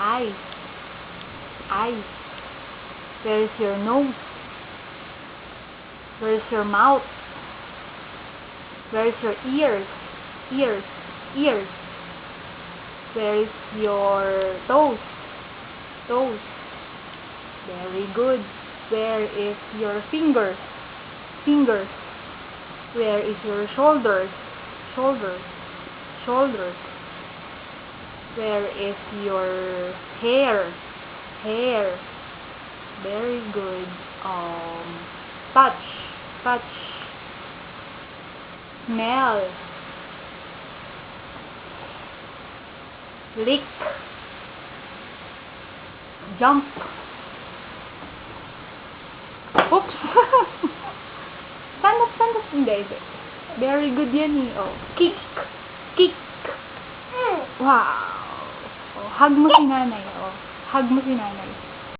Eyes. Eyes. Where is your nose? Where is your mouth? Where is your ears? Ears. Ears. Where is your toes? Toes. Very good. Where is your fingers? Fingers. Where is your shoulders? Shoulders. Shoulders. Where is your hair? Hair. Very good. Touch. Touch. Smell. Lick. Jump. Oops! Stand up, stand up. Hindi. Very good yan eh. Oh. Kick. Kick. Wow. Oh, hug mo si nanay. Oh. Hug mo si nanay.